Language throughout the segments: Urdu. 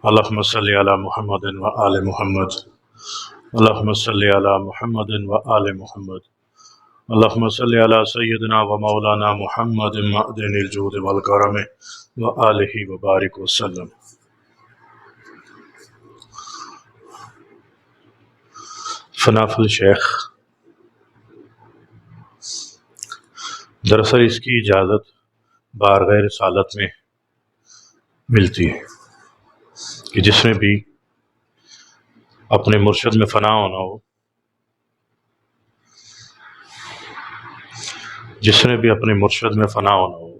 اللهم صل على محمد وآل محمد. اللهم صل على محمد وآل محمد. اللهم صل على سيدنا ومولانا محمد معدن الجود والكرم وآله وبارك وسلم. فناف الشیخ، دراصل اس کی اجازت بارگاہ رسالت میں ملتی ہے کہ جس میں بھی اپنے مرشد میں فنا ہونا ہو، جس نے بھی اپنے مرشد میں فنا ہونا ہو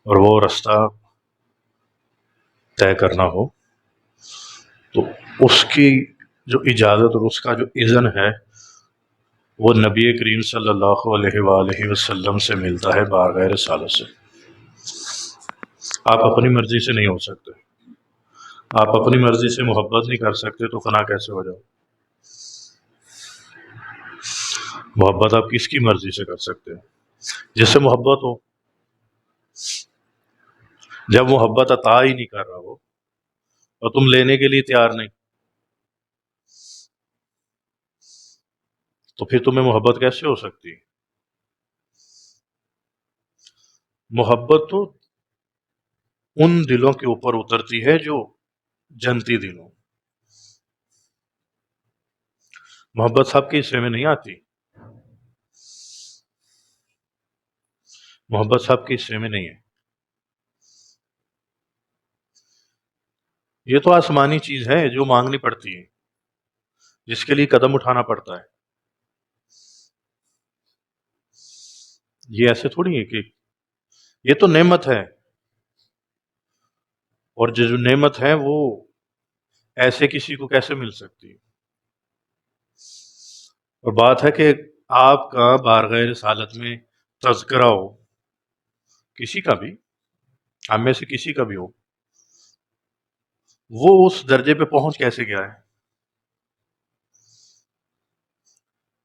اور وہ رستہ طے کرنا ہو، تو اس کی جو اجازت اور اس کا جو اذن ہے وہ نبی کریم صلی اللہ علیہ وآلہ وسلم سے ملتا ہے بارگاہ رسالت سے. آپ اپنی مرضی سے نہیں ہو سکتے. آپ اپنی مرضی سے محبت نہیں کر سکتے تو فنا کیسے ہو جاؤ؟ محبت آپ کس کی مرضی سے کر سکتے ہیں؟ جس سے محبت ہو. جب محبت عطا ہی نہیں کر رہا ہو اور تم لینے کے لیے تیار نہیں، تو پھر تمہیں محبت کیسے ہو سکتی ہے؟ محبت تو ان دلوں کے اوپر اترتی ہے جو جنتی دل ہوں. محبت سب کے حصے میں نہیں آتی. محبت سب کے حصے میں نہیں ہے. یہ تو آسمانی چیز ہے جو مانگنی پڑتی ہے، جس کے لیے قدم اٹھانا پڑتا ہے. یہ ایسے تھوڑی ہے کہ یہ تو نعمت ہے، اور جو نعمت ہے وہ ایسے کسی کو کیسے مل سکتی ہے؟ اور بات ہے کہ آپ کا بارگاہ رسالت میں تذکرہ ہو، کسی کا بھی، ہم میں سے کسی کا بھی ہو، وہ اس درجے پہ پہنچ کیسے گیا ہے؟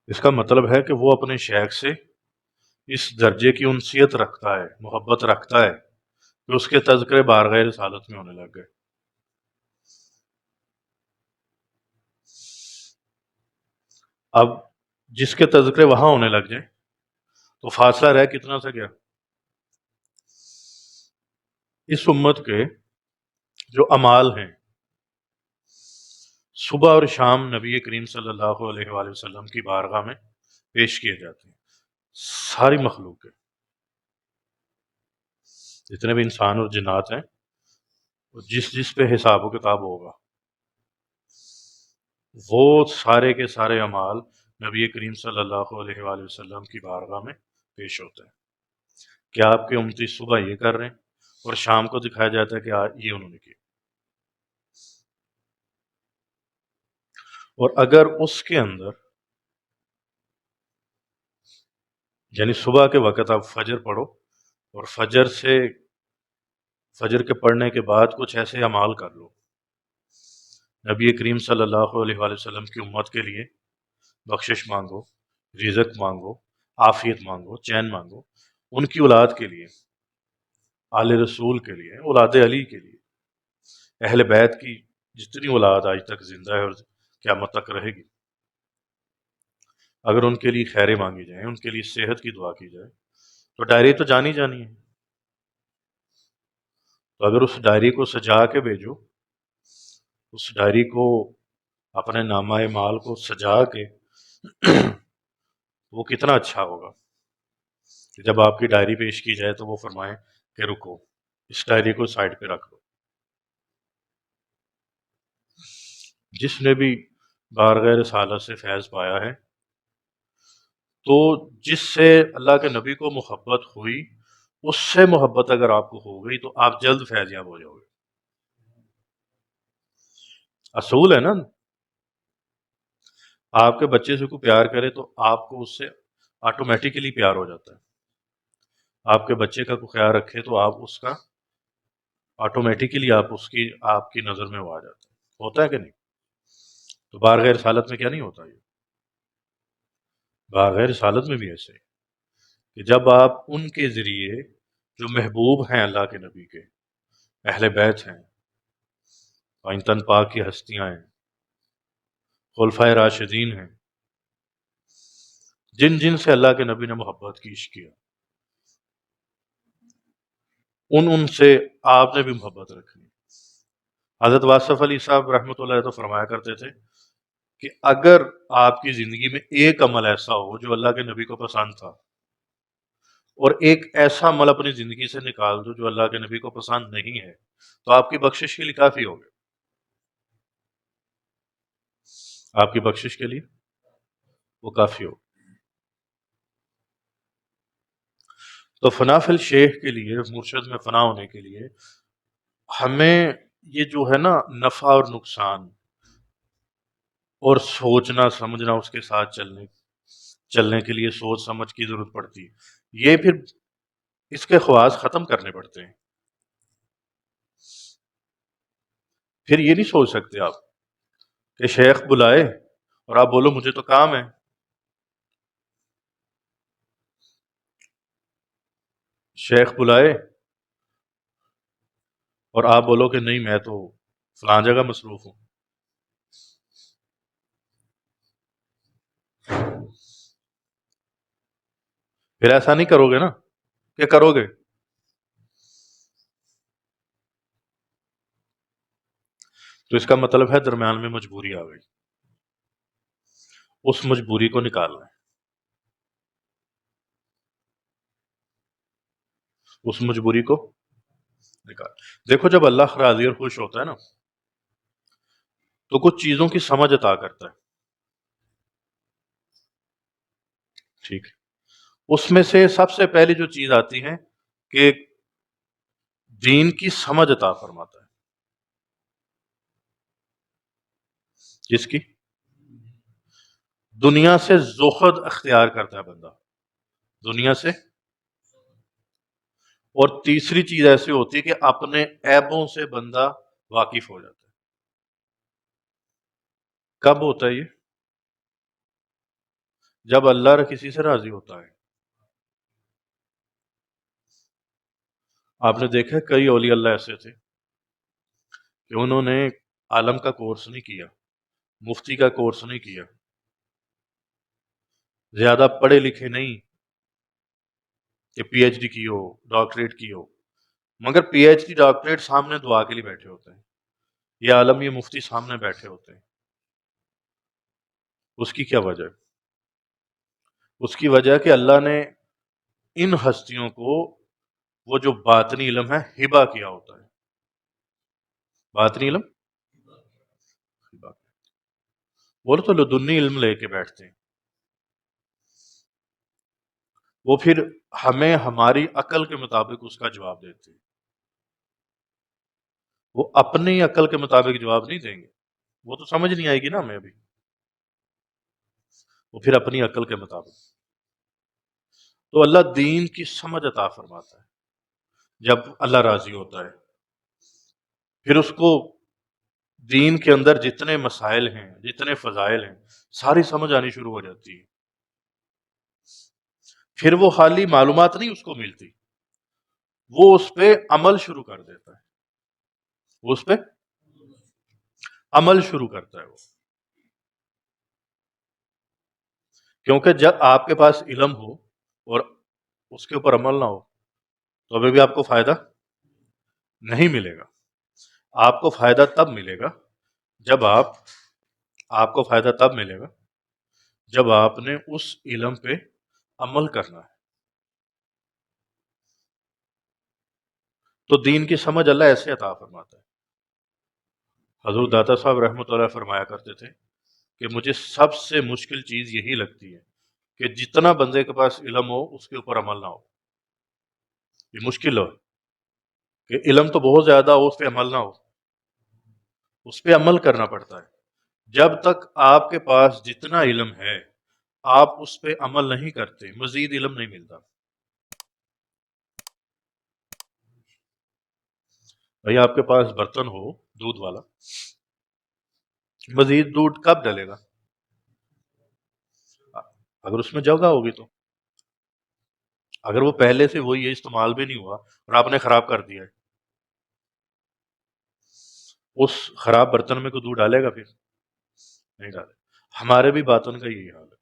اس کا مطلب ہے کہ وہ اپنے شیخ سے اس درجے کی انسیت رکھتا ہے، محبت رکھتا ہے کہ اس کے تذکرے بارگاہ رسالت میں ہونے لگ گئے. اب جس کے تذکرے وہاں ہونے لگ جائیں تو فاصلہ رہ کتنا سا گیا؟ اس امت کے جو اعمال ہیں صبح اور شام نبی کریم صلی اللہ علیہ وآلہ وسلم کی بارگاہ میں پیش کیے جاتے ہیں. ساری مخلوق کے جتنے بھی انسان اور جنات ہیں، جس پہ حساب و کتاب ہوگا، وہ سارے کے سارے اعمال نبی کریم صلی اللہ علیہ وآلہ وسلم کی بارگاہ میں پیش ہوتے ہیں. کیا آپ کے امتی صبح یہ کر رہے ہیں اور شام کو دکھایا جاتا ہے کہ یہ انہوں نے کیا. اور اگر اس کے اندر یعنی صبح کے وقت آپ فجر پڑھو اور فجر کے پڑھنے کے بعد کچھ ایسے اعمال کر لو نبی کریم صلی اللہ علیہ وآلہ وسلم کی امت کے لیے، بخشش مانگو، رزق مانگو، عافیت مانگو، چین مانگو، ان کی اولاد کے لیے، آل رسول کے لیے، اولاد علی کے لیے، اہل بیت کی جتنی اولاد آج تک زندہ ہے اور قیامت تک رہے گی، اگر ان کے لیے خیریں مانگی جائیں، ان کے لیے صحت کی دعا کی جائے، تو ڈائری تو جانی جانی ہے. تو اگر اس ڈائری کو سجا کے بھیجو، اس ڈائری کو، اپنے نامہ مال کو سجا کے وہ کتنا اچھا ہوگا کہ جب آپ کی ڈائری پیش کی جائے تو وہ فرمائیں کہ رکو، اس ڈائری کو سائڈ پہ رکھ لو. جس نے بھی بارگاہ رسالت سے فیض پایا ہے، تو جس سے اللہ کے نبی کو محبت ہوئی، اس سے محبت اگر آپ کو ہو گئی تو آپ جلد فیض یاب ہو جاؤ گے. اصول ہے نا. آپ کے بچے سے کوئی پیار کرے تو آپ کو اس سے آٹومیٹیکلی پیار ہو جاتا ہے. آپ کے بچے کا کوئی خیال رکھے تو آپ اس کا آٹومیٹیکلی آپ کی نظر میں وہ آ جاتا ہے. ہوتا ہے کہ نہیں؟ تو بارگاہ رسالت میں کیا نہیں ہوتا؟ یہ بارگاہ رسالت میں بھی ایسے ہے کہ جب آپ ان کے ذریعے جو محبوب ہیں اللہ کے نبی کے، اہل بیت ہیں، آئین پاک کی ہستیاں ہیں، خلفائے راشدین ہیں، جن جن سے اللہ کے نبی نے محبت کی، عشق کیا، ان سے آپ نے بھی محبت رکھنی۔ حضرت واصف علی صاحب رحمۃ اللہ تو فرمایا کرتے تھے کہ اگر آپ کی زندگی میں ایک عمل ایسا ہو جو اللہ کے نبی کو پسند تھا، اور ایک ایسا عمل اپنی زندگی سے نکال دو جو اللہ کے نبی کو پسند نہیں ہے، تو آپ کی بخشش کے لیے کافی ہوگا، آپ کی بخشش کے لیے وہ کافی ہوگا۔ تو فنا فی الشیخ کے لیے، مرشد میں فنا ہونے کے لیے، ہمیں یہ جو ہے نا نفع اور نقصان اور سوچنا سمجھنا، اس کے ساتھ چلنے کے لیے سوچ سمجھ کی ضرورت پڑتی ہے، یہ پھر اس کے خواص ختم کرنے پڑتے ہیں۔ پھر یہ نہیں سوچ سکتے آپ کہ شیخ بلائے اور آپ بولو مجھے تو کام ہے، شیخ بلائے اور آپ بولو کہ نہیں میں تو فلاں جگہ مصروف ہوں۔ پھر ایسا نہیں کرو گے نا، کہ کرو گے؟ تو اس کا مطلب ہے درمیان میں مجبوری آ گئی، اس مجبوری کو نکالنا ہے، اس مجبوری کو نکال۔ دیکھو جب اللہ راضی اور خوش ہوتا ہے نا تو کچھ چیزوں کی سمجھ عطا کرتا ہے، ٹھیک ہے؟ اس میں سے سب سے پہلی جو چیز آتی ہے کہ دین کی سمجھ عطا فرماتا ہے، جس کی دنیا سے زہد اختیار کرتا ہے بندہ، دنیا سے۔ اور تیسری چیز ایسی ہوتی ہے کہ اپنے عیبوں سے بندہ واقف ہو جاتا ہے۔ کب ہوتا ہے یہ؟ جب اللہ کسی سے راضی ہوتا ہے۔ آپ نے دیکھا کئی اولیاء اللہ ایسے تھے کہ انہوں نے عالم کا کورس نہیں کیا، مفتی کا کورس نہیں کیا، زیادہ پڑھے لکھے نہیں کہ پی ایچ ڈی کی ہو، ڈاکٹریٹ کی ہو، مگر پی ایچ ڈی ڈاکٹریٹ سامنے دعا کے لیے بیٹھے ہوتے ہیں، یہ عالم یہ مفتی سامنے بیٹھے ہوتے ہیں۔ اس کی کیا وجہ ہے؟ اس کی وجہ ہے کہ اللہ نے ان ہستیوں کو وہ جو باطنی علم ہے ہبہ کیا ہوتا ہے، باطنی علم ہبہ، وہ تو لدنی علم لے کے بیٹھتے ہیں، وہ پھر ہمیں ہماری عقل کے مطابق اس کا جواب دیتے ہیں، وہ اپنی عقل کے مطابق جواب نہیں دیں گے، وہ تو سمجھ نہیں آئے گی نا ہمیں ابھی، وہ پھر اپنی عقل کے مطابق۔ تو اللہ دین کی سمجھ عطا فرماتا ہے جب اللہ راضی ہوتا ہے، پھر اس کو دین کے اندر جتنے مسائل ہیں، جتنے فضائل ہیں، ساری سمجھ آنی شروع ہو جاتی ہے۔ پھر وہ خالی معلومات نہیں اس کو ملتی، وہ اس پہ عمل شروع کر دیتا ہے، وہ اس پہ عمل شروع کرتا ہے وہ، کیونکہ جب آپ کے پاس علم ہو اور اس کے اوپر عمل نہ ہو تو ابھی بھی آپ کو فائدہ نہیں ملے گا۔ آپ کو فائدہ تب ملے گا جب آپ کو فائدہ تب ملے گا جب آپ نے اس علم پہ عمل کرنا ہے۔ تو دین کی سمجھ اللہ ایسے عطا فرماتا ہے۔ حضور داتا صاحب رحمۃ اللہ فرمایا کرتے تھے کہ مجھے سب سے مشکل چیز یہی لگتی ہے کہ جتنا بندے کے پاس علم ہو اس کے اوپر عمل نہ ہو، یہ مشکل ہو کہ علم تو بہت زیادہ ہو اس پہ عمل نہ ہو، اس پہ عمل کرنا پڑتا ہے۔ جب تک آپ کے پاس جتنا علم ہے آپ اس پہ عمل نہیں کرتے مزید علم نہیں ملتا۔ بھائی آپ کے پاس برتن ہو دودھ والا، مزید دودھ کب ڈلے گا؟ اگر اس میں جگہ ہوگی تو، اگر وہ پہلے سے وہی استعمال بھی نہیں ہوا اور آپ نے خراب کر دیا ہے، اس خراب برتن میں کو دودھ ڈالے گا؟ پھر نہیں ڈالے. ہمارے بھی باطن کا یہی حال ہے،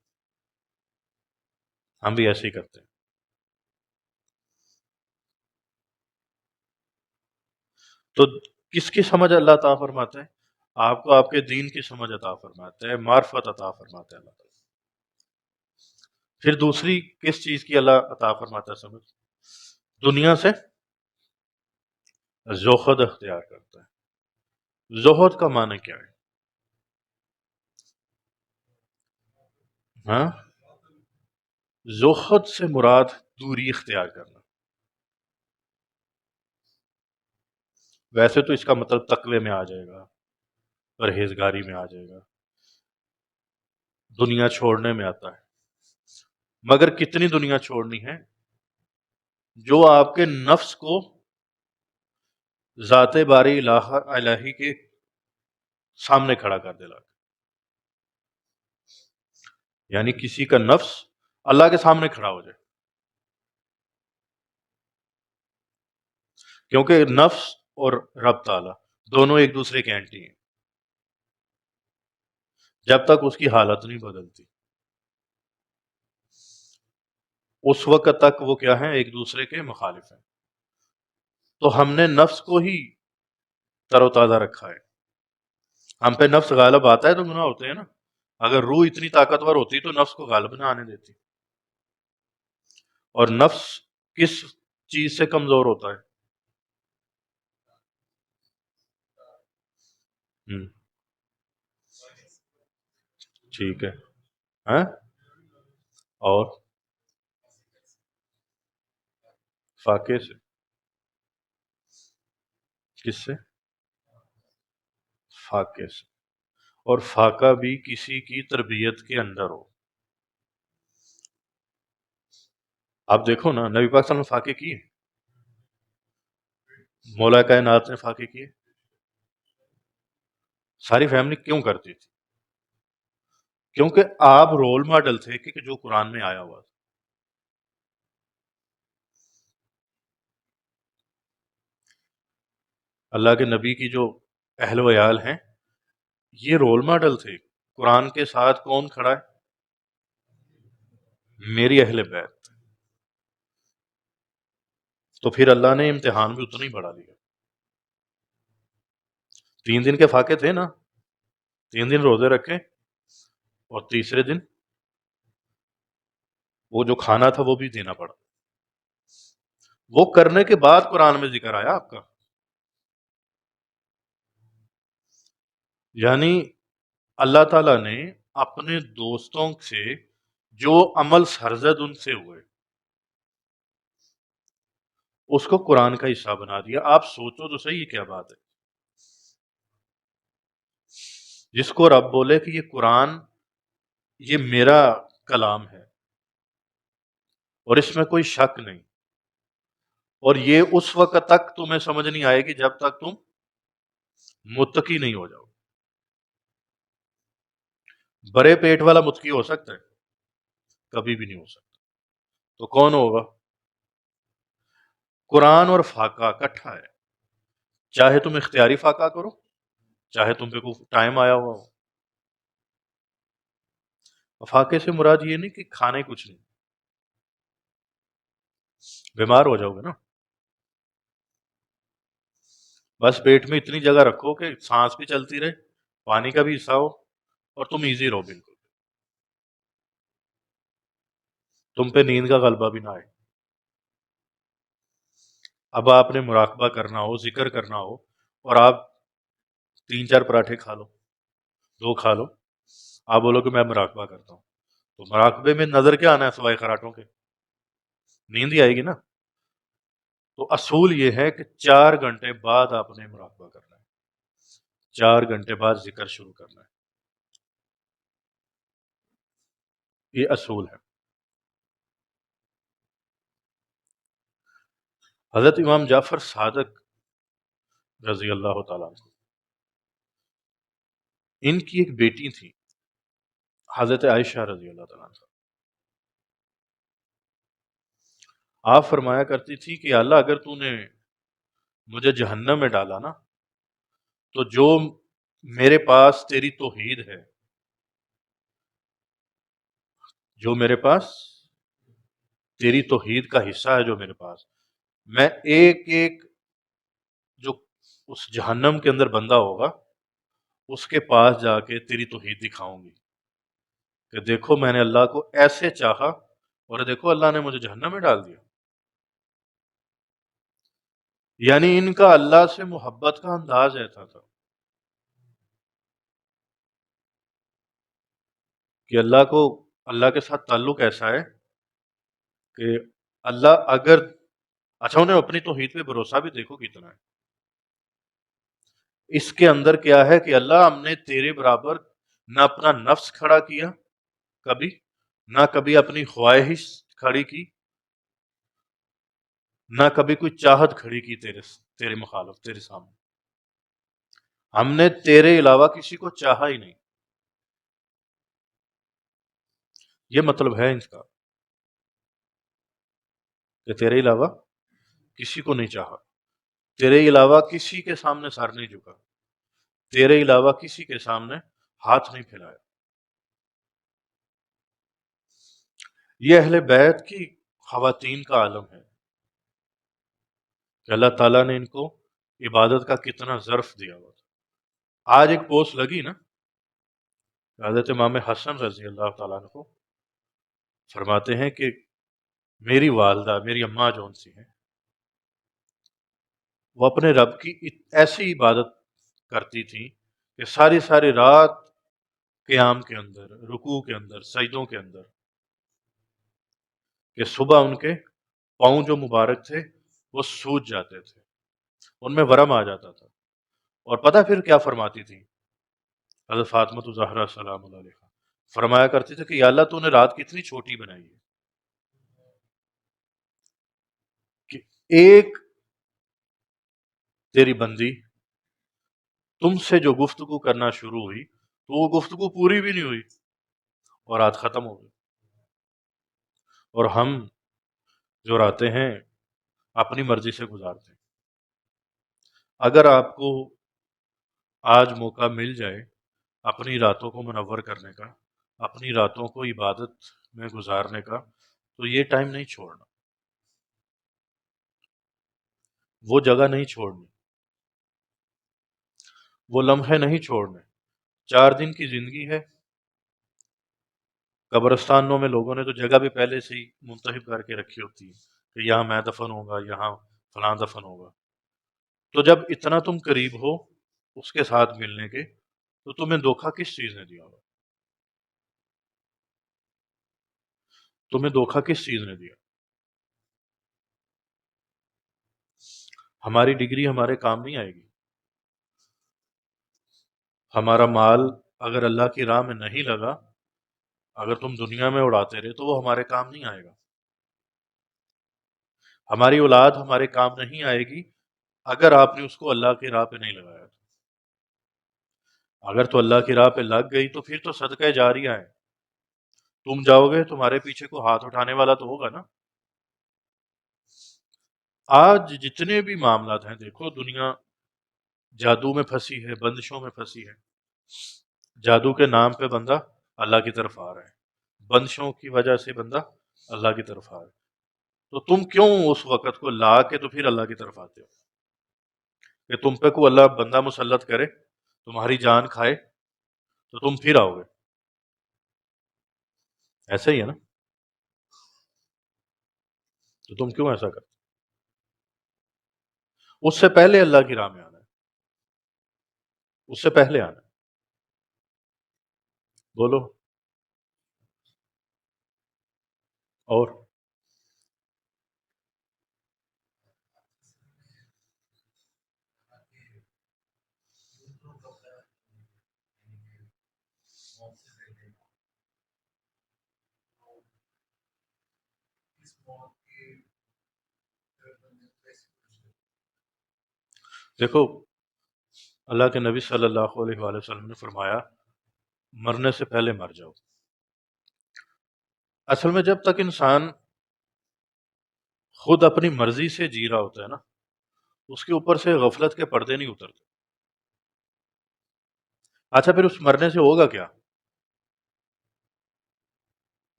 ہم بھی ایسے ہی کرتے ہیں. تو کس کی سمجھ اللہ تعالیٰ فرماتا ہے؟ آپ کو آپ کے دین کی سمجھ عطا فرماتا ہے، معرفت عطا فرماتا ہے اللہ تعالیٰ. پھر دوسری کس چیز کی اللہ عطا فرماتا ہے سمجھ؟ دنیا سے زہد اختیار کرتا ہے. زہد کا معنی کیا ہے؟ ہاں، زہد سے مراد دوری اختیار کرنا. ویسے تو اس کا مطلب تقوی میں آ جائے گا، پرہیزگاری میں آ جائے گا، دنیا چھوڑنے میں آتا ہے. مگر کتنی دنیا چھوڑنی ہے؟ جو آپ کے نفس کو ذات باری الہی کے سامنے کھڑا کر دے. یعنی کسی کا نفس اللہ کے سامنے کھڑا ہو جائے. کیونکہ نفس اور رب تعالیٰ دونوں ایک دوسرے کے اینٹی ہیں جب تک اس کی حالت نہیں بدلتی. اس وقت تک وہ کیا ہیں؟ ایک دوسرے کے مخالف ہیں. تو ہم نے نفس کو ہی تر و تازہ رکھا ہے. ہم پہ نفس غالب آتا ہے تو گناہ ہوتے ہیں نا. اگر روح اتنی طاقتور ہوتی تو نفس کو غالب نہ آنے دیتی. اور نفس کس چیز سے کمزور ہوتا ہے؟ ٹھیک ہے. ہاں، اور فاقے سے. کس سے؟ فاقے سے. اور فاقہ بھی کسی کی تربیت کے اندر ہو. آپ دیکھو نا، نبی پاک صلی اللہ علیہ وسلم نے فاقے کیے، مولا کائنات نے فاقے کیے. ساری فیملی کیوں کرتی تھی؟ کیونکہ آپ رول ماڈل تھے کہ جو قرآن میں آیا ہوا تھا. اللہ کے نبی کی جو اہل و عیال ہیں یہ رول ماڈل تھے. قرآن کے ساتھ کون کھڑا ہے؟ میری اہل بیت. تو پھر اللہ نے امتحان بھی اتنا ہی بڑھا دیا. 3 دن کے فاقے تھے نا، 3 دن روزے رکھے اور تیسرے دن وہ جو کھانا تھا وہ بھی دینا پڑا. وہ کرنے کے بعد قرآن میں ذکر آیا آپ کا. یعنی اللہ تعالیٰ نے اپنے دوستوں سے جو عمل سرزد ان سے ہوئے اس کو قرآن کا حصہ بنا دیا. آپ سوچو تو صحیح کیا بات ہے. جس کو رب بولے کہ یہ قرآن یہ میرا کلام ہے اور اس میں کوئی شک نہیں، اور یہ اس وقت تک تمہیں سمجھ نہیں آئے گی جب تک تم متقی نہیں ہو جاؤ. بڑے پیٹ والا متقی ہو سکتا ہے؟ کبھی بھی نہیں ہو سکتا. تو کون ہوگا؟ قرآن اور فاقہ اکٹھا ہے. چاہے تم اختیاری فاقہ کرو، چاہے تم پہ کوئی ٹائم آیا ہوا ہو. فاقے سے مراد یہ نہیں کہ کھانے کچھ نہیں، بیمار ہو جاؤ گے نا. بس پیٹ میں اتنی جگہ رکھو کہ سانس بھی چلتی رہے، پانی کا بھی حصہ ہو اور تم ایزی رہو بالکل. تم پہ نیند کا غلبہ بھی نہ آئے. اب آپ نے مراقبہ کرنا ہو، ذکر کرنا ہو، اور آپ 3-4 پراٹھے کھا لو، 2 کھا لو، آپ بولو کہ میں مراقبہ کرتا ہوں، تو مراقبے میں نظر کیا آنا ہے سوائے خراٹوں کے؟ نیند ہی آئے گی نا. تو اصول یہ ہے کہ 4 گھنٹے بعد آپ نے مراقبہ کرنا ہے، 4 گھنٹے بعد ذکر شروع کرنا ہے. یہ اصول ہے. حضرت امام جعفر صادق رضی اللہ تعالیٰ عنہ، ان کی ایک بیٹی تھی حضرت عائشہ رضی اللہ تعالیٰ عنہ. آپ فرمایا کرتی تھی کہ اللہ اگر تو نے مجھے جہنم میں ڈالا نا تو جو میرے پاس تیری توحید ہے، جو میرے پاس تیری توحید کا حصہ ہے، جو میرے پاس، میں ایک ایک جو اس جہنم کے اندر بندہ ہوگا اس کے پاس جا کے تیری توحید دکھاؤں گی کہ دیکھو میں نے اللہ کو ایسے چاہا اور دیکھو اللہ نے مجھے جہنم میں ڈال دیا۔ یعنی ان کا اللہ سے محبت کا انداز ایسا تھا کہ اللہ کے ساتھ تعلق ایسا ہے کہ اللہ اگر اچھا انہیں اپنی توحید پہ بھروسہ بھی دیکھو کتنا ہے۔ اس کے اندر کیا ہے کہ اللہ ہم نے تیرے برابر نہ اپنا نفس کھڑا کیا کبھی، نہ کبھی اپنی خواہش کھڑی کی، نہ کبھی کوئی چاہت کھڑی کی تیرے مخالف، تیرے سامنے۔ ہم نے تیرے علاوہ کسی کو چاہا ہی نہیں۔ یہ مطلب ہے اس کا کہ تیرے علاوہ کسی کو نہیں چاہا، تیرے علاوہ کسی کے سامنے سر نہیں جھکا، تیرے علاوہ کسی کے سامنے ہاتھ نہیں پھیلایا۔ یہ اہل بیت کی خواتین کا عالم ہے کہ اللہ تعالیٰ نے ان کو عبادت کا کتنا ظرف دیا ہوا تھا۔ آج ایک پوسٹ لگی نا، حضرت امام حسن رضی اللہ تعالیٰ عنہ کو فرماتے ہیں کہ میری والدہ، میری اماں جون سی ہیں، وہ اپنے رب کی ایسی عبادت کرتی تھی کہ ساری ساری رات قیام کے اندر، رکوع کے اندر، سجدوں کے اندر، کہ صبح ان کے پاؤں جو مبارک تھے وہ سوج جاتے تھے، ان میں ورم آ جاتا تھا۔ اور پتہ پھر کیا فرماتی تھی حضرت فاطمہ زہرا سلام اللہ علیہ، فرمایا کرتی تھی کہ یا اللہ تو نے رات کتنی چھوٹی بنائی ہے کہ ایک تیری بندی تم سے جو گفتگو کرنا شروع ہوئی تو وہ گفتگو پوری بھی نہیں ہوئی اور رات ختم ہو گئی۔ اور ہم جو راتیں ہیں اپنی مرضی سے گزارتے ہیں۔ اگر آپ کو آج موقع مل جائے اپنی راتوں کو منور کرنے کا، اپنی راتوں کو عبادت میں گزارنے کا، تو یہ ٹائم نہیں چھوڑنا، وہ جگہ نہیں چھوڑنی، وہ لمحے نہیں چھوڑنے۔ 4 دن کی زندگی ہے، قبرستانوں میں لوگوں نے تو جگہ بھی پہلے سے ہی منتخب کر کے رکھی ہوتی ہے کہ یہاں میں دفن ہوں گا، یہاں فلاں دفن ہوگا۔ تو جب اتنا تم قریب ہو اس کے ساتھ ملنے کے، تو تمہیں دھوکہ کس چیز نے دیا ہوگا؟ تمہیں دھوکہ کس چیز نے دیا؟ ہماری ڈگری ہمارے کام نہیں آئے گی، ہمارا مال اگر اللہ کی راہ میں نہیں لگا، اگر تم دنیا میں اڑاتے رہے تو وہ ہمارے کام نہیں آئے گا۔ ہماری اولاد ہمارے کام نہیں آئے گی اگر آپ نے اس کو اللہ کی راہ پہ نہیں لگایا۔ اگر تو اللہ کی راہ پہ لگ گئی تو پھر تو صدقہ جاریہ ہے، تم جاؤ گے تمہارے پیچھے کو ہاتھ اٹھانے والا تو ہوگا نا۔ آج جتنے بھی معاملات ہیں، دیکھو دنیا جادو میں پھنسی ہے، بندشوں میں پھنسی ہے۔ جادو کے نام پہ بندہ اللہ کی طرف آ رہا ہے، بندشوں کی وجہ سے بندہ اللہ کی طرف آ رہا ہے۔ تو تم کیوں اس وقت کو لا کے تو پھر اللہ کی طرف آتے ہو کہ تم پہ کو اللہ بندہ مسلط کرے، تمہاری جان کھائے تو تم پھر آؤ گے؟ ایسا ہی ہے نا؟ تو تم کیوں ایسا کرتے؟ اس سے پہلے اللہ کی راہ میں آنا ہے، اس سے پہلے آنا ہے۔ بولو اور دیکھو اللہ کے نبی صلی اللہ علیہ وآلہ وسلم نے فرمایا مرنے سے پہلے مر جاؤ۔ اصل میں جب تک انسان خود اپنی مرضی سے جی رہا ہوتا ہے نا، اس کے اوپر سے غفلت کے پردے نہیں اترتے۔ اچھا پھر اس مرنے سے ہوگا کیا؟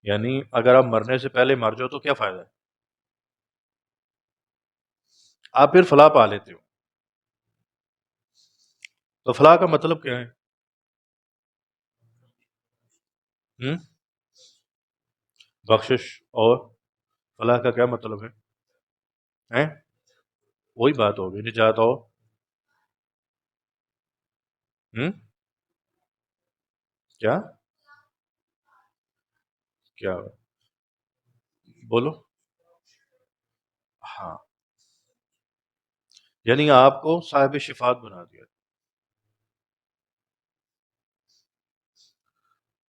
یعنی اگر آپ مرنے سے پہلے مر جاؤ تو کیا فائدہ ہے؟ آپ پھر فلاح پا لیتے ہو. تو فلاح کا مطلب کیا ہے؟ ہم؟ بخشش اور فلاح کا کیا مطلب ہے؟ ہیں؟ وہی بات ہوگی نجات اور ہم؟ کیا کیا بولو. ہاں، یعنی آپ کو صاحب شفاعت بنا دیا.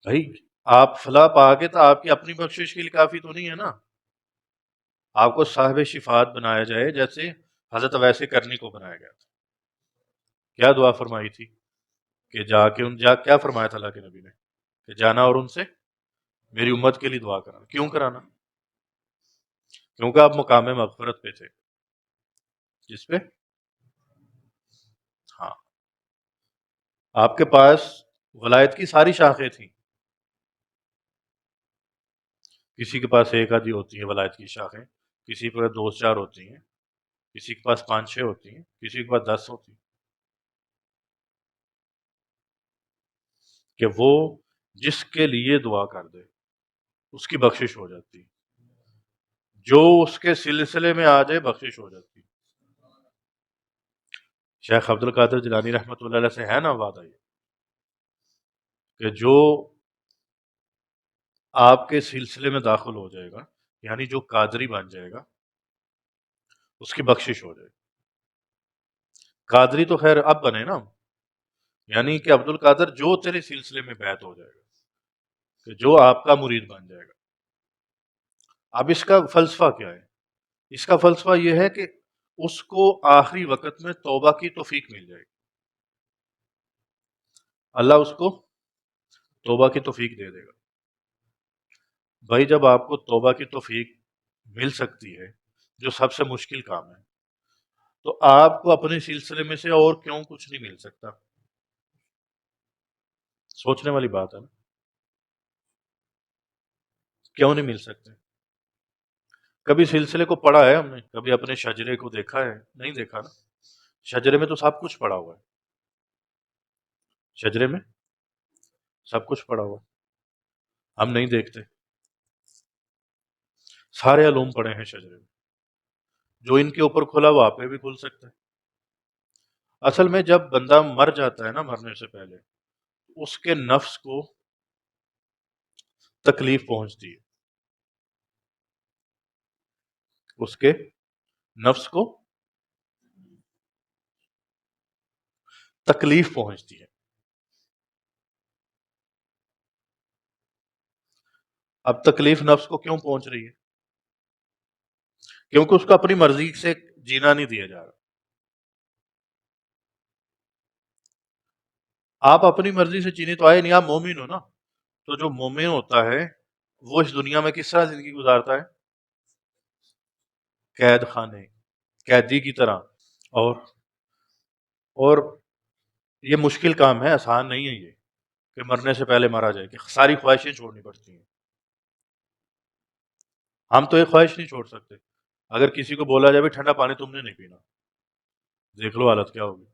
بھائی آپ فلاح پا کے تو آپ کی اپنی بخشش کے لیے کافی تو نہیں ہے نا. آپ کو صاحب شفاعت بنایا جائے جیسے حضرت ویسے کرنی کو بنایا گیا تھا. کیا دعا فرمائی تھی کہ جا کیا فرمایا تھا اللہ کے نبی نے کہ جانا اور ان سے میری امت کے لیے دعا کرانا. کیوں کرانا؟ کیونکہ آپ مقام مغفرت پہ تھے. جس پہ ہاں آپ کے پاس ولایت کی ساری شاخیں تھیں. کسی کے پاس ایک آدھی ہوتی ہیں ولایت کی شاخیں، کسی کے پاس دو چار ہوتی ہیں، کسی کے پاس 5-6 ہوتی ہیں، کسی کے پاس 10 ہوتی ہیں. کہ وہ جس کے لیے دعا کر دے اس کی بخشش ہو جاتی ہے. جو اس کے سلسلے میں آ جائے بخشش ہو جاتی ہے. شیخ عبد القادر جیلانی رحمۃ اللہ علیہ سے ہے نا وعدہ یہ کہ جو آپ کے سلسلے میں داخل ہو جائے گا، یعنی جو قادری بن جائے گا اس کی بخشش ہو جائے گی. قادری تو خیر اب بنے نا، یعنی کہ عبد القادر جو تیرے سلسلے میں بیعت ہو جائے گا، کہ جو آپ کا مرید بن جائے گا. اب اس کا فلسفہ کیا ہے؟ اس کا فلسفہ یہ ہے کہ اس کو آخری وقت میں توبہ کی توفیق مل جائے گی. اللہ اس کو توبہ کی توفیق دے دے گا. بھائی جب آپ کو توبہ کی توفیق مل سکتی ہے جو سب سے مشکل کام ہے، تو آپ کو اپنے سلسلے میں سے اور کیوں کچھ نہیں مل سکتا؟ سوچنے والی بات ہے نا. کیوں نہیں مل سکتے؟ کبھی سلسلے کو پڑھا ہے ہم نے؟ کبھی اپنے شجرے کو دیکھا ہے؟ نہیں دیکھا نا. شجرے میں تو سب کچھ پڑا ہوا ہے. شجرے میں سب کچھ پڑا ہوا ہے، ہم نہیں دیکھتے. سارے علوم پڑے ہیں شجرے میں. جو ان کے اوپر کھلا وہ آپ پہ بھی کھل سکتا ہے. اصل میں جب بندہ مر جاتا ہے نا، مرنے سے پہلے اس کے نفس کو تکلیف پہنچتی ہے. اس کے نفس کو تکلیف پہنچتی ہے. اب تکلیف نفس کو کیوں پہنچ رہی ہے؟ کیونکہ اس کو اپنی مرضی سے جینا نہیں دیا جا رہا. آپ اپنی مرضی سے جینے تو آئے نہیں، آپ مومن ہو نا. تو جو مومن ہوتا ہے وہ اس دنیا میں کس طرح زندگی گزارتا ہے؟ قید خانے، قیدی کی طرح. اور یہ مشکل کام ہے، آسان نہیں ہے یہ کہ مرنے سے پہلے مارا جائے، کہ ساری خواہشیں چھوڑنی پڑتی ہیں. ہم تو ایک خواہش نہیں چھوڑ سکتے. اگر کسی کو بولا جائے بھی ٹھنڈا پانی تم نے نہیں پینا، دیکھ لو حالت کیا ہوگی.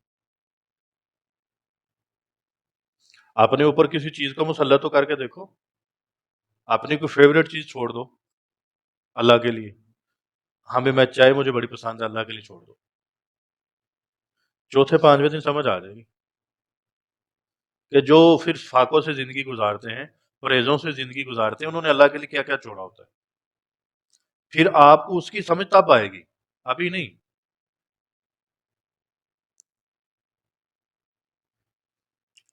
اپنے اوپر کسی چیز کو مسلط تو کر کے دیکھو. اپنی کوئی فیوریٹ چیز چھوڑ دو اللہ کے لیے. ہمیں میں چائے مجھے بڑی پسند ہے، اللہ کے لیے چھوڑ دو. چوتھے پانچویں دن سمجھ آ جائے گی کہ جو پھر فاقوں سے زندگی گزارتے ہیں، پرہیزوں سے زندگی گزارتے ہیں، انہوں نے اللہ کے لیے کیا کیا چھوڑا ہوتا ہے. پھر آپ کو اس کی سمجھ تب آئے گی، ابھی نہیں.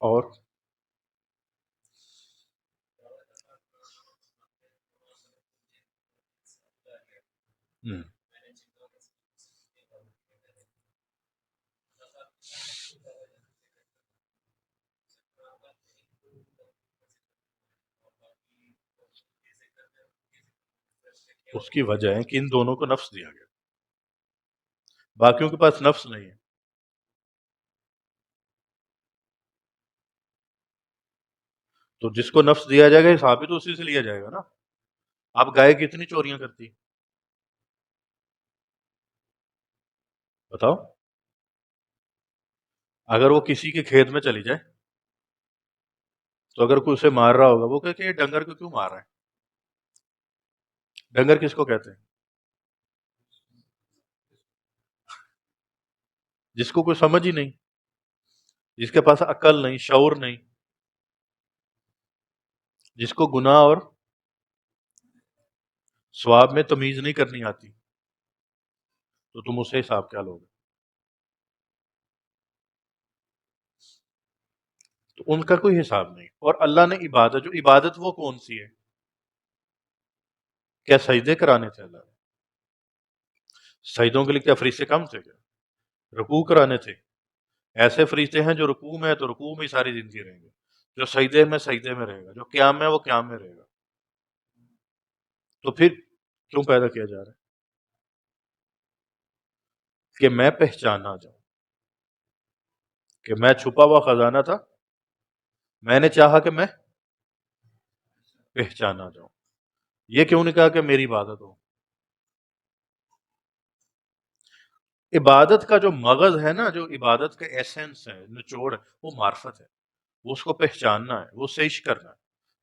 اور ہم، اس کی وجہ ہے کہ ان دونوں کو نفس دیا گیا، باقیوں کے پاس نفس نہیں ہے. تو جس کو نفس دیا جائے گا حساب بھی تو اسی سے لیا جائے گا نا. اب گائے کتنی چوریاں کرتی بتاؤ؟ اگر وہ کسی کے کھیت میں چلی جائے تو اگر کوئی اسے مار رہا ہوگا وہ کہ یہ ڈنگر کو کیوں مار رہا ہے؟ ڈنگر کس کو کہتے ہیں؟ جس کو کوئی سمجھ ہی نہیں، جس کے پاس عقل نہیں، شعور نہیں، جس کو گناہ اور ثواب میں تمیز نہیں کرنی آتی، تو تم اسے حساب کیا لوگے؟ تو ان کا کوئی حساب نہیں. اور اللہ نے عبادت، جو عبادت وہ کون سی ہے؟ کیا سجدے کرانے تھے اللہ نے؟ سجدوں کے لیے کیا فرشتے کم تھے کیا؟ رکوع کرانے تھے. ایسے فرشتے ہیں جو رکوع میں ہے تو رکوع میں ہی ساری زندگی رہیں گے، جو سجدے میں رہے گا، جو قیام میں ہے وہ قیام میں رہے گا. تو پھر کیوں پیدا کیا جا رہا ہے؟ کہ میں پہچانا جاؤں کہ میں چھپا ہوا خزانہ تھا، میں نے چاہا کہ میں پہچانا جاؤں. یہ کیوں نہیں کہا کہ میری عبادت ہو؟ عبادت کا جو مغز ہے نا، جو عبادت کا ایسنس ہے، نچوڑ ہے، وہ معرفت ہے. وہ اس کو پہچاننا ہے، وہ اس سے عشق کرنا ہے،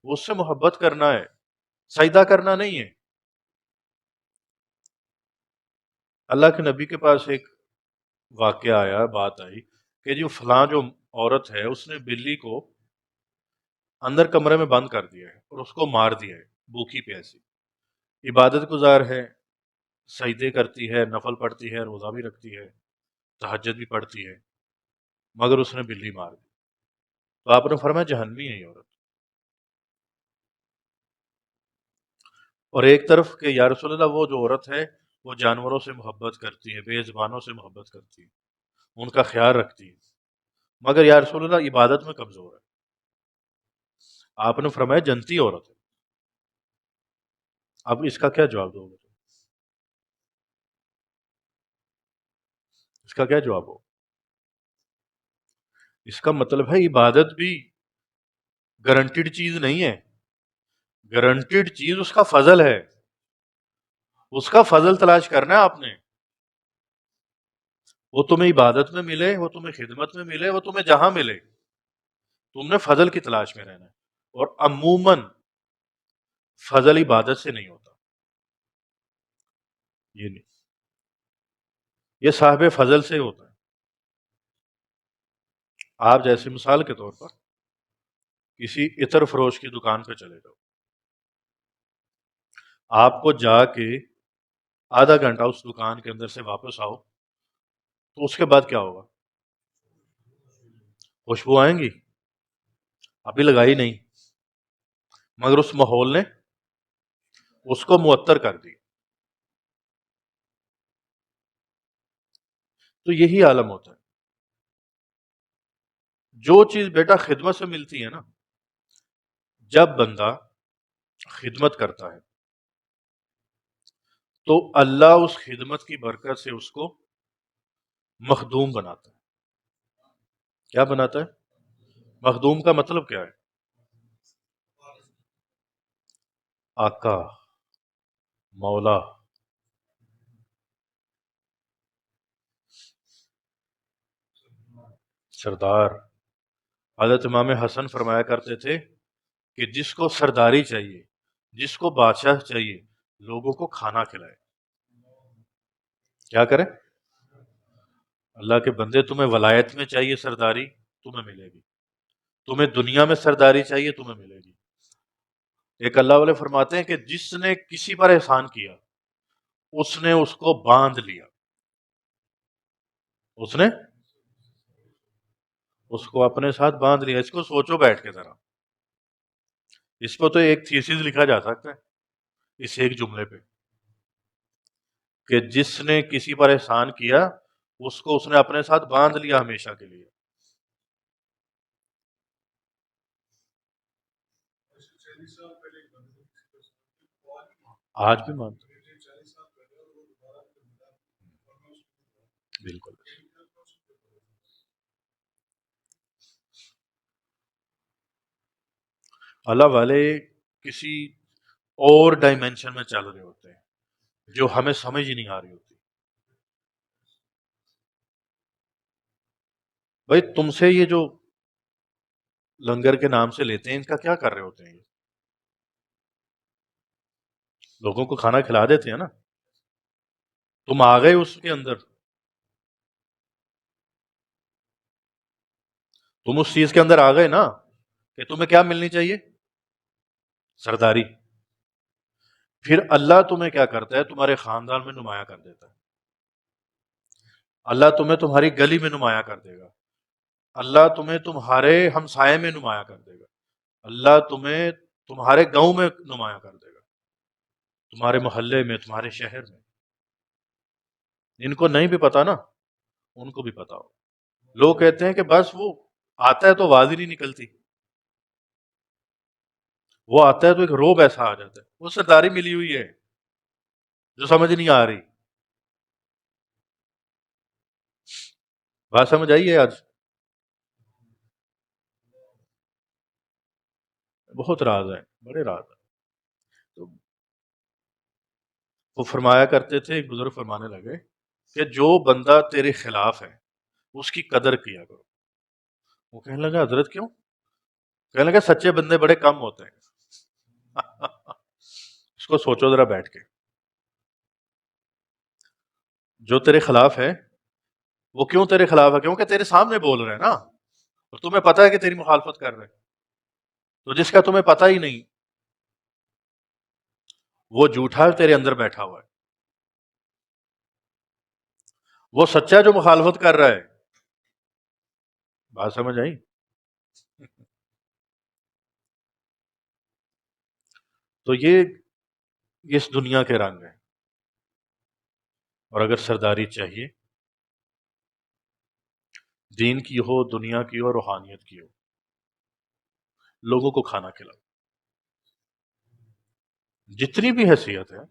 وہ اس سے محبت کرنا ہے، سجدہ کرنا نہیں ہے. اللہ کے نبی کے پاس ایک واقعہ آیا، بات آئی کہ جو فلاں جو عورت ہے اس نے بلی کو اندر کمرے میں بند کر دیا ہے اور اس کو مار دیا ہے، بھوکی پیاسی. عبادت گزار ہے، سجدے کرتی ہے، نفل پڑھتی ہے، روزہ بھی رکھتی ہے، تہجد بھی پڑھتی ہے، مگر اس نے بلی مار دی. تو آپ نے فرمایا جہنمی ہے یہ عورت. اور ایک طرف کہ یا رسول اللہ وہ جو عورت ہے وہ جانوروں سے محبت کرتی ہے، بے زبانوں سے محبت کرتی ہے، ان کا خیال رکھتی ہے، مگر یا رسول اللہ عبادت میں کمزور ہے. آپ نے فرمایا جنتی عورت ہے. اب اس کا کیا جواب دو گے؟ اس کا کیا جواب ہو؟ اس کا مطلب ہے عبادت بھی گارنٹیڈ چیز نہیں ہے. گارنٹیڈ چیز اس کا فضل ہے. اس کا فضل تلاش کرنا ہے آپ نے. وہ تمہیں عبادت میں ملے، وہ تمہیں خدمت میں ملے، وہ تمہیں جہاں ملے، تم نے فضل کی تلاش میں رہنا ہے. اور عموماً فضل عبادت سے نہیں ہوتا. یہ نہیں، یہ صاحب فضل سے ہوتا ہے. آپ جیسے مثال کے طور پر کسی عطر فروش کی دکان پہ چلے جاؤ، آپ کو جا کے آدھا گھنٹہ اس دکان کے اندر سے واپس آؤ تو اس کے بعد کیا ہوگا؟ خوشبو آئیں گی؟ ابھی لگائی نہیں، مگر اس ماحول نے اس کو معطر کر دی. تو یہی عالم ہوتا ہے. جو چیز بیٹا خدمت سے ملتی ہے نا، جب بندہ خدمت کرتا ہے تو اللہ اس خدمت کی برکت سے اس کو مخدوم بناتا ہے. کیا بناتا ہے؟ مخدوم کا مطلب کیا ہے؟ آقا، مولا. سردار. حضرت امام حسن فرمایا کرتے تھے کہ جس کو سرداری چاہیے، جس کو بادشاہ چاہیے، لوگوں کو کھانا کھلائے. کیا کرے؟ اللہ کے بندے، تمہیں ولایت میں چاہیے سرداری، تمہیں ملے گی. تمہیں دنیا میں سرداری چاہیے، تمہیں ملے گی. ایک اللہ والے فرماتے ہیں کہ جس نے کسی پر احسان کیا اس نے اس کو باندھ لیا. اس نے اس کو اپنے ساتھ باندھ لیا. اس کو سوچو بیٹھ کے ذرا. اس پہ تو ایک تھیسس لکھا جا سکتا ہے اس ایک جملے پہ کہ جس نے کسی پر احسان کیا اس کو اس نے اپنے ساتھ باندھ لیا ہمیشہ کے لیے. آج بھی مانتے ہیں. بالکل. اللہ والے کسی اور ڈائمینشن میں چل رہے ہوتے ہیں جو ہمیں سمجھ ہی نہیں آ رہی ہوتی. بھائی تم سے یہ جو لنگر کے نام سے لیتے ہیں ان کا کیا کر رہے ہوتے ہیں؟ یہ لوگوں کو کھانا کھلا دیتے ہیں نا. تم آ گئے اس کے اندر، تم اس چیز کے اندر آ گئے نا کہ تمہیں کیا ملنی چاہیے؟ سرداری. پھر اللہ تمہیں کیا کرتا ہے؟ تمہارے خاندان میں نمایاں کر دیتا ہے. اللہ تمہیں تمہاری گلی میں نمایاں کر دے گا. اللہ تمہیں تمہارے ہمسائے میں نمایاں کر دے گا. اللہ تمہیں تمہارے گاؤں میں نمایاں کر دے گا، تمہارے محلے میں، تمہارے شہر میں. ان کو نہیں بھی پتا نا، ان کو بھی پتا ہو. لوگ کہتے ہیں کہ بس وہ آتا ہے تو آواز ہی نہیں نکلتی، وہ آتا ہے تو ایک روب ایسا آ جاتا ہے. وہ سرداری ملی ہوئی ہے جو سمجھ نہیں آ رہی. بات سمجھ آئی ہے آج؟ بہت راز ہے، بڑے راز ہیں. تو وہ فرمایا کرتے تھے، ایک بزرگ فرمانے لگے کہ جو بندہ تیرے خلاف ہے اس کی قدر کیا کرو. وہ کہنے لگا حضرت کیوں؟ کہنے لگا سچے بندے بڑے کم ہوتے ہیں. اس کو سوچو ذرا بیٹھ کے. جو تیرے خلاف ہے وہ کیوں تیرے خلاف ہے؟ کیونکہ تیرے سامنے بول رہے ہیں نا، اور تمہیں پتا ہے کہ تیری مخالفت کر رہے ہیں. تو جس کا تمہیں پتا ہی نہیں وہ جھوٹا تیرے اندر بیٹھا ہوا ہے. وہ سچا جو مخالفت کر رہا ہے. بات سمجھ آئی؟ تو یہ اس دنیا کے رنگ ہیں. اور اگر سرداری چاہیے، دین کی ہو، دنیا کی ہو، روحانیت کی ہو، لوگوں کو کھانا کھلاؤ جتنی بھی حیثیت ہے.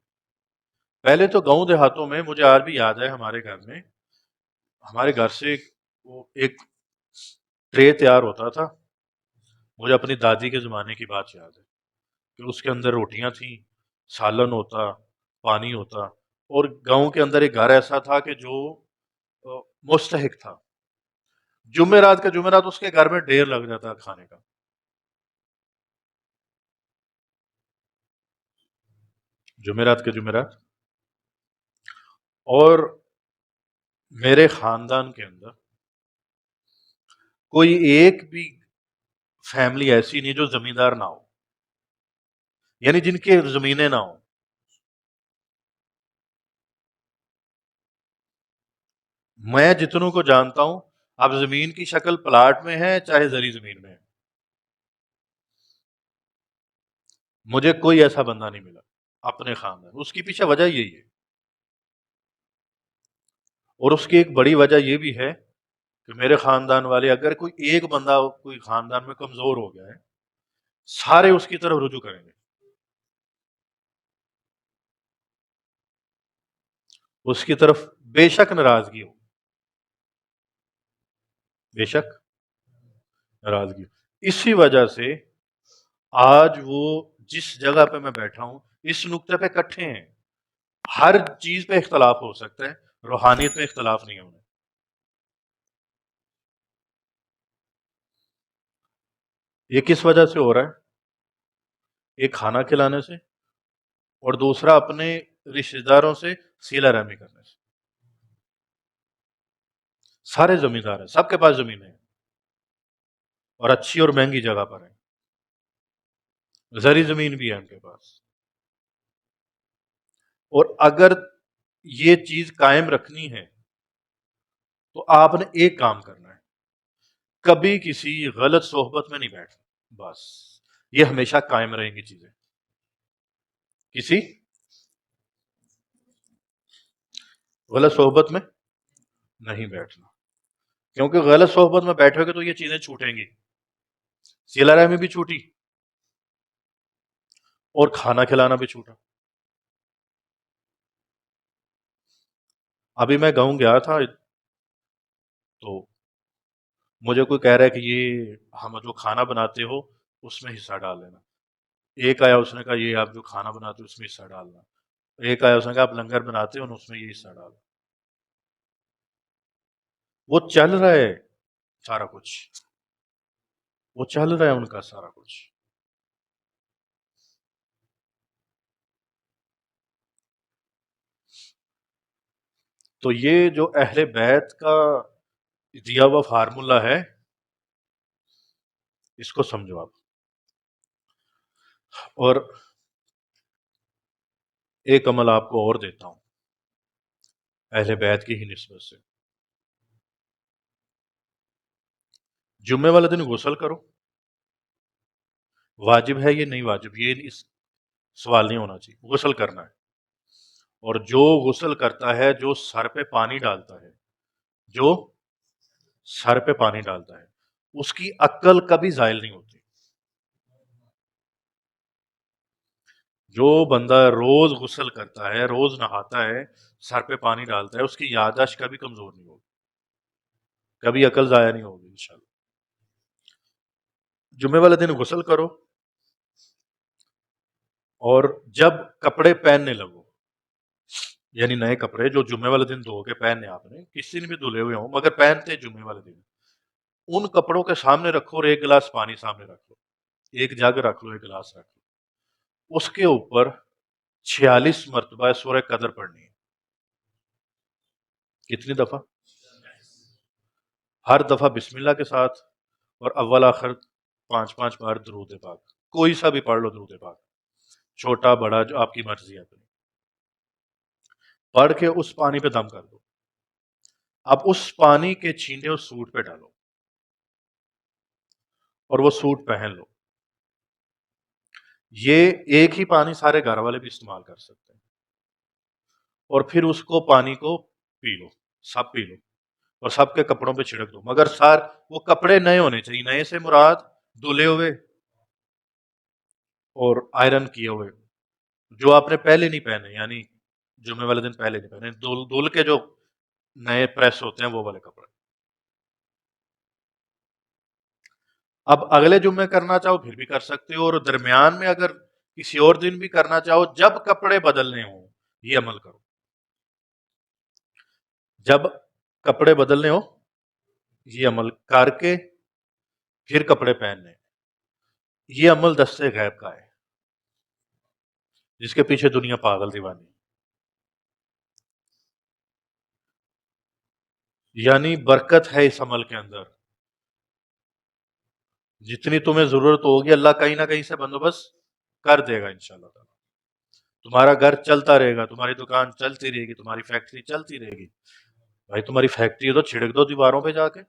پہلے تو گاؤں دیہاتوں میں، مجھے آج بھی یاد ہے، ہمارے گھر میں، ہمارے گھر سے وہ ایک ٹرے تیار ہوتا تھا. مجھے اپنی دادی کے زمانے کی بات یاد ہے کہ اس کے اندر روٹیاں تھیں، سالن ہوتا، پانی ہوتا. اور گاؤں کے اندر ایک گھر ایسا تھا کہ جو مستحق تھا. جمعرات کا جمعرات اس کے گھر میں ڈھیر لگ جاتا کھانے کا. جمعرات کے جمعرات. اور میرے خاندان کے اندر کوئی ایک بھی فیملی ایسی نہیں جو زمیندار نہ ہو، یعنی جن کے زمینیں نہ ہوں. میں جتنوں کو جانتا ہوں، اب زمین کی شکل پلاٹ میں ہے چاہے زرعی زمین میں ہے. مجھے کوئی ایسا بندہ نہیں ملا اپنے خاندان. اس کی پیچھے وجہ یہی ہے، اور اس کی ایک بڑی وجہ یہ بھی ہے کہ میرے خاندان والے، اگر کوئی ایک بندہ کوئی خاندان میں کمزور ہو گیا ہے، سارے اس کی طرف رجوع کریں گے. اس کی طرف بے شک ناراضگی ہو، بے شک ناراضگی ہو. اسی وجہ سے آج وہ جس جگہ پہ میں بیٹھا ہوں اس نقطے پہ اکٹھے ہیں. ہر چیز پہ اختلاف ہو سکتا ہے، روحانیت میں اختلاف نہیں ہونا. یہ کس وجہ سے ہو رہا ہے؟ ایک کھانا کھلانے سے، اور دوسرا اپنے رشتہ داروں سے صلہ رحمی کرنے سے. سارے زمیندار ہیں، سب کے پاس زمینیں ہیں، اور اچھی اور مہنگی جگہ پر ہیں. زرعی زمین بھی ہے ان کے پاس. اور اگر یہ چیز قائم رکھنی ہے تو آپ نے ایک کام کرنا ہے، کبھی کسی غلط صحبت میں نہیں بیٹھنا. بس یہ ہمیشہ قائم رہیں گی چیزیں. کسی غلط صحبت میں نہیں بیٹھنا، کیونکہ غلط صحبت میں بیٹھو گے تو یہ چیزیں چھوٹیں گی. صلہ رحمی بھی چھوٹی اور کھانا کھلانا بھی چھوٹا. ابھی میں گاؤں گیا تھا تو مجھے کوئی کہہ رہا ہے کہ یہ ہم جو کھانا بناتے ہو اس میں حصہ ڈال لینا. ایک آیا اس نے کہا یہ آپ جو کھانا بناتے ہو اس میں حصہ ڈالنا. ایک آیا اس نے کہا آپ لنگر بناتے ہو اس میں یہ حصہ ڈالنا. وہ چل رہا ہے سارا کچھ، وہ چل رہا ہے ان کا سارا کچھ. تو یہ جو اہل بیت کا دیا ہوا فارمولا ہے اس کو سمجھو آپ. اور ایک عمل آپ کو اور دیتا ہوں اہل بیت کی ہی نسبت سے. جمعے والے دن غسل کرو. واجب ہے یہ نہیں واجب، یہ اس سوال نہیں ہونا چاہیے. غسل کرنا ہے. اور جو غسل کرتا ہے، جو سر پہ پانی ڈالتا ہے، جو سر پہ پانی ڈالتا ہے، اس کی عقل کبھی زائل نہیں ہوتی. جو بندہ روز غسل کرتا ہے، روز نہاتا ہے، سر پہ پانی ڈالتا ہے، اس کی یادداشت کبھی کمزور نہیں ہوگی، کبھی عقل ضائع نہیں ہوگی انشاءاللہ. جمعے والے دن غسل کرو. اور جب کپڑے پہننے لگو، یعنی نئے کپڑے جو جمعے والے دن دھو کے پہننے، آپ نے کسی نے بھی دھلے ہوئے ہوں مگر پہنتے جمعے والے دن، ان کپڑوں کے سامنے رکھو اور ایک گلاس پانی سامنے رکھ لو. ایک جگ رکھ لو، ایک گلاس رکھ لو. اس کے اوپر 46 مرتبہ سورہ قدر پڑھنی ہے. کتنی دفعہ؟ ہر دفعہ بسم اللہ کے ساتھ، اور اول آخر 5 بار درود پاک. کوئی سا بھی پڑھ لو درود پاک، چھوٹا بڑا جو آپ کی مرضی ہے. پڑھ کے اس پانی پہ دم کر دو. اب اس پانی کے چھینٹے اس سوٹ پہ ڈالو اور وہ سوٹ پہن لو. یہ ایک ہی پانی سارے گھر والے بھی استعمال کر سکتے ہیں. اور پھر اس کو پانی کو پی لو، سب پی لو، اور سب کے کپڑوں پہ چھڑک دو. مگر وہ کپڑے نئے ہونے چاہیے. نئے سے مراد دھلے ہوئے اور آئرن کیے ہوئے، جو آپ نے پہلے نہیں پہنے، یعنی جمعے والے دن پہلے نہیں پہنے، دھل کے جو نئے پریس ہوتے ہیں وہ والے کپڑے. اب اگلے جمعے کرنا چاہو پھر بھی کر سکتے ہو، اور درمیان میں اگر کسی اور دن بھی کرنا چاہو، جب کپڑے بدلنے ہوں یہ عمل کرو. جب کپڑے بدلنے ہو یہ عمل کر کے پھر کپڑے پہننے. یہ عمل دستے غیب کا ہے جس کے پیچھے دنیا پاگل دیوانی. یعنی برکت ہے اس عمل کے اندر. جتنی تمہیں ضرورت ہوگی اللہ کہیں نہ کہیں سے بندوبست کر دے گا انشاءاللہ تعالی. تمہارا گھر چلتا رہے گا، تمہاری دکان چلتی رہے گی، تمہاری فیکٹری چلتی رہے گی. بھائی تمہاری فیکٹری ہے تو چھڑک دو دیواروں پہ جا کے.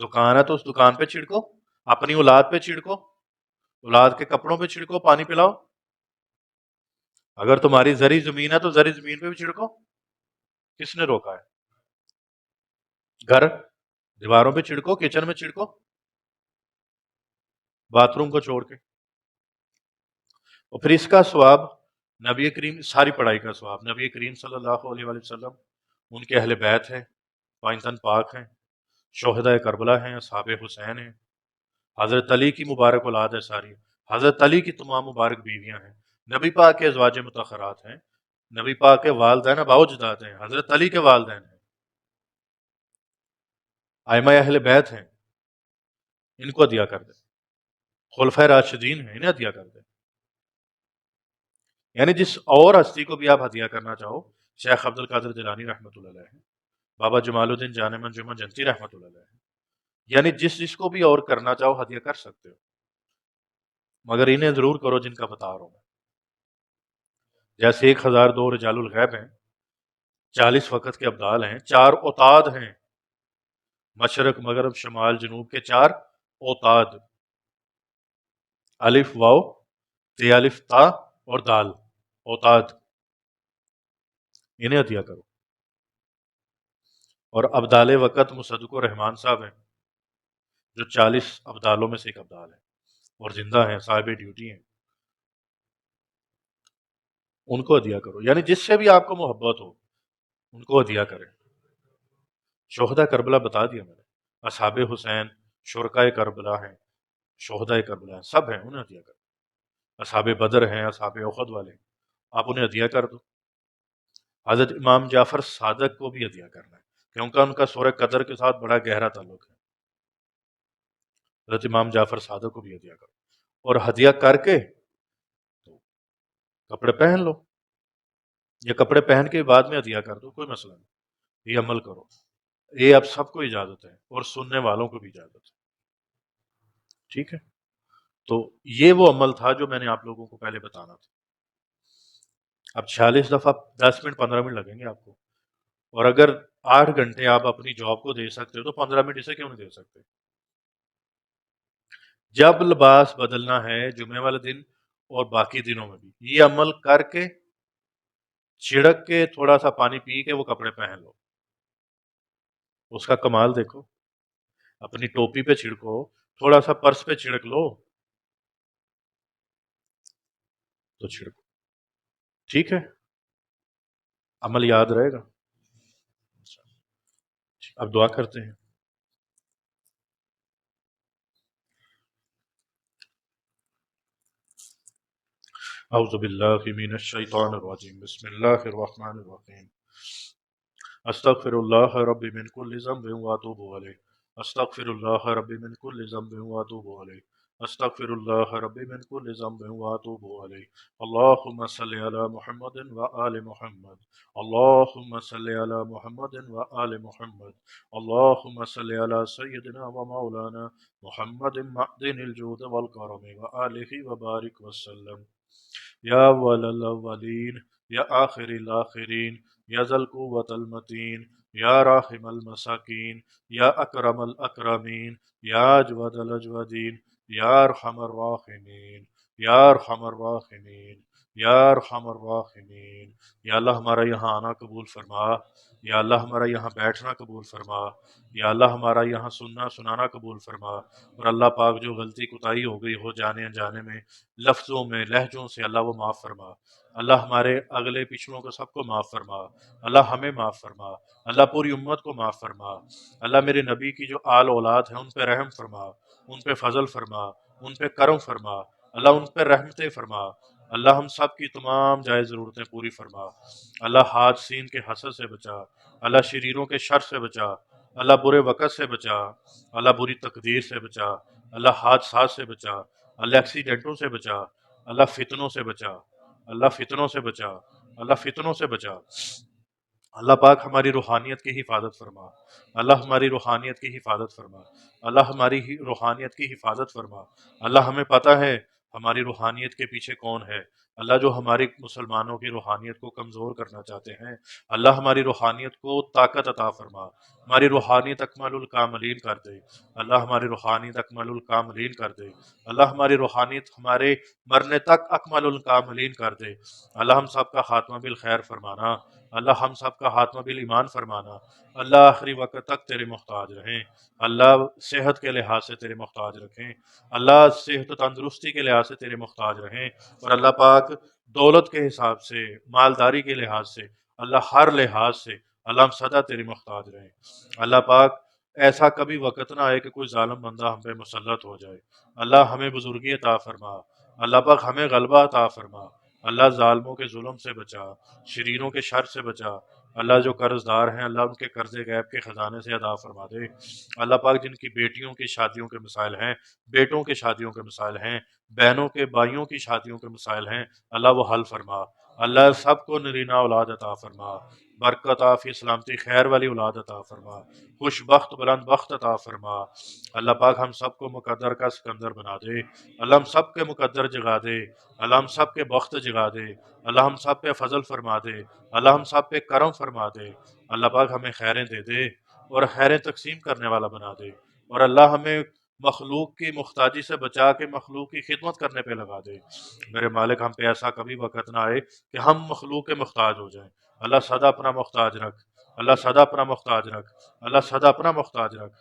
دکان ہے تو اس دکان پہ چھڑکو، اپنی اولاد پہ چھڑکو، اولاد کے کپڑوں پہ چھڑکو، پانی پلاؤ. اگر تمہاری زرعی زمین ہے تو زرعی زمین پہ بھی چھڑکو. کس نے روکا ہے؟ گھر دیواروں پہ چھڑکو، کچن میں چھڑکو، باتھ روم کو چھوڑ کے. اور پھر اس کا ثواب نبی کریم، ساری پڑھائی کا ثواب نبی کریم صلی اللہ علیہ وآلہ وسلم، ان کے اہل بیت ہیں، پائنتن پاک ہیں، شہداء کربلا ہیں، اصحاب حسین ہیں، حضرت علی کی مبارک اولاد ہے ساری، حضرت علی کی تمام مبارک بیویاں ہیں، نبی پاک کے ازواج مطہرات ہیں، نبی پاک کے والدین اباؤ جداد ہیں، حضرت علی کے والدین ہیں، ائمہ اہل بیت ہیں. ان کو عطیہ کر دیں. خلفۂ راشدین ہیں، انہیں عطیہ کر دیں. یعنی جس اور ہستی کو بھی آپ ہدیہ کرنا چاہو، شیخ عبد القادر جیلانی رحمۃ اللہ علیہ، بابا جمال الدین جان من جمع جنتی رحمۃ اللہ علیہ، یعنی جس کو بھی اور کرنا چاہو ہدیہ کر سکتے ہو، مگر انہیں ضرور کرو جن کا بتا رہا ہوں. جیسے 1002 رجال الغیب ہیں، 40 وقت کے ابدال ہیں، 4 اوتاد ہیں، مشرق مغرب شمال جنوب کے 4 اوتاد، الف واو تے الف تا اور دال، اوتاد، انہیں عطیہ کرو. اور ابدال وقت مصدق الرحمان صاحب ہیں جو 40 ابدالوں میں سے ایک ابدال ہے اور زندہ ہیں، صاحب ڈیوٹی ہیں، ان کو عطیہ کرو. یعنی جس سے بھی آپ کو محبت ہو ان کو عطیہ کریں. شہداء کربلا بتا دیا میں نے، اصحاب حسین شرکائے کربلا ہیں، شہدائے کربلا ہیں، سب ہیں، انہیں ہدیہ کر، اصحاب بدر ہیں، اصحاب احد والے ہیں، آپ انہیں ہدیہ کر دو۔ حضرت امام جعفر صادق کو بھی ہدیہ کرنا ہے کیونکہ ان کا سورہ قدر کے ساتھ بڑا گہرا تعلق ہے۔ حضرت امام جعفر صادق کو بھی ہدیہ کرو، اور ہدیہ کر کے تو کپڑے پہن لو، یا کپڑے پہن کے بعد میں ہدیہ کر دو، کوئی مسئلہ نہیں، یہ عمل کرو، یہ اب سب کو اجازت ہے اور سننے والوں کو بھی اجازت ہے، ٹھیک ہے؟ تو یہ وہ عمل تھا جو میں نے آپ لوگوں کو پہلے بتانا تھا۔ اب 46 دفعہ 10 منٹ 15 منٹ لگیں گے آپ کو، اور اگر 8 گھنٹے آپ اپنی جاب کو دے سکتے ہو تو 15 منٹ اسے کیوں نہیں دے سکتے؟ جب لباس بدلنا ہے جمعے والے دن اور باقی دنوں میں بھی یہ عمل کر کے چھڑک کے تھوڑا سا پانی پی کے وہ کپڑے پہن لو، اس کا کمال دیکھو۔ اپنی ٹوپی پہ چھڑکو، تھوڑا سا پرس پہ چھڑک لو تو چھڑکو، ٹھیک ہے؟ عمل یاد رہے گا۔ اب دعا کرتے ہیں۔ اعوذ باللہ من الشیطان الرجیم، بسم اللہ الرحمن الرحیم، استغفر اللہ ربی من کل ذنب واتوب علیہ، استغفر اللہ ربی من کل ذنب واتوب علیہ، استغفر اللہ ربی من کل ذنب واتوب علیہ، اللہم صلی علی محمد وآل محمد، اللہم صلی علی محمد وآل محمد، اللہم صلی علی سیدنا و مولانا محمد معدن الجود والکرم وآلہ وبارک وسلم، یا اول الاولین، یا آخر الاخرین، یا ذا القوة المتین، یا راحم المساکین، یا اکرم الاکرمین، یا اجود الاجودین، یا ارحم الراحمین، یا ارحم الراحمین، یا ارحم الراحمین۔ یا اللہ ہمارا یہاں آنا قبول فرما، یا اللہ ہمارا یہاں بیٹھنا قبول فرما، یا اللہ ہمارا یہاں سننا سنانا قبول فرما، اور اللہ پاک جو غلطی کوتاہی ہو گئی ہو جانے انجانے میں، لفظوں میں، لہجوں سے، اللہ وہ معاف فرما۔ اللہ ہمارے اگلے پچھلوں کو سب کو معاف فرما، اللہ ہمیں معاف فرما، اللہ پوری امت کو معاف فرما، اللہ میرے نبی کی جو آل اولاد ہیں ان پہ رحم فرما، ان پہ فضل فرما، ان پہ کرم فرما، اللہ ان پہ رحمتیں فرما، اللہ ہم سب کی تمام جائز ضرورتیں پوری فرما، اللہ حادثین کے حسد سے بچا، اللہ شریروں کے شر سے بچا، اللہ برے وقت سے بچا، اللہ بری تقدیر سے بچا، اللہ حادثات سے بچا، اللہ ایکسیڈنٹوں سے بچا، اللہ فتنوں سے بچا، اللہ فتنوں سے بچا، اللہ فتنوں سے بچا، اللہ پاک ہماری روحانیت کی حفاظت فرما، اللہ ہماری روحانیت کی حفاظت فرما، اللہ ہماری روحانیت کی حفاظت فرما، اللہ ہمیں پتہ ہے ہماری روحانیت کے پیچھے کون ہے، اللہ جو ہماری مسلمانوں کی روحانیت کو کمزور کرنا چاہتے ہیں، اللہ ہماری روحانیت کو طاقت عطا فرما، ہماری روحانیت اکمل الکاملین کر دے، اللہ ہماری روحانیت اکمل الکاملین کر دے، اللہ ہماری روحانیت ہمارے مرنے تک اکمل الکاملین کر دے، اللہ ہم سب کا خاتمہ بالخیر فرمانا، اللہ ہم سب کا خاتمہ بالایمان فرمانا، اللہ آخری وقت تک تیرے محتاج رہیں، اللہ صحت کے لحاظ سے تیرے محتاج رکھیں، اللہ صحت و تندرستی کے لحاظ سے تیرے محتاج رہیں، اور اللہ پاک دولت کے حساب سے، مالداری کے لحاظ سے، اللہ ہر لحاظ سے اللہ ہم سدا تیرے محتاج رہیں، اللہ پاک ایسا کبھی وقت نہ آئے کہ کوئی ظالم بندہ ہم پہ مسلط ہو جائے، اللہ ہمیں بزرگی عطا فرما، اللہ پاک ہمیں غلبہ عطا فرما، اللہ ظالموں کے ظلم سے بچا، شریروں کے شر سے بچا، اللہ جو قرض دار ہیں اللہ ان کے قرض غیب کے خزانے سے ادا فرما دے، اللہ پاک جن کی بیٹیوں کی شادیوں کے مسائل ہیں، بیٹوں کے شادیوں کے مسائل ہیں، بہنوں کے بھائیوں کی شادیوں کے مسائل ہیں، اللہ وہ حل فرما، اللہ سب کو نرینہ اولاد عطا فرما، برکت عافیت سلامتی خیر والی اولاد عطا فرما، خوش بخت بلند بخت عطا فرما، اللہ پاک ہم سب کو مقدر کا سکندر بنا دے، اللہ ہم سب کے مقدر جگا دے، اللہ ہم سب کے بخت جگا دے، اللہ ہم سب پہ فضل فرما دے، اللہ ہم سب پہ کرم فرما دے، اللہ پاک ہمیں خیریں دے دے اور خیریں تقسیم کرنے والا بنا دے، اور اللہ ہمیں مخلوق کی محتاجی سے بچا کے مخلوق کی خدمت کرنے پہ لگا دے، میرے مالک ہم پہ ایسا کبھی وقت نہ آئے کہ ہم مخلوق کے محتاج ہو جائیں، اللہ سدا اپنا محتاج رکھ، اللہ سدا اپنا محتاج رکھ، اللہ سدا اپنا محتاج رکھ،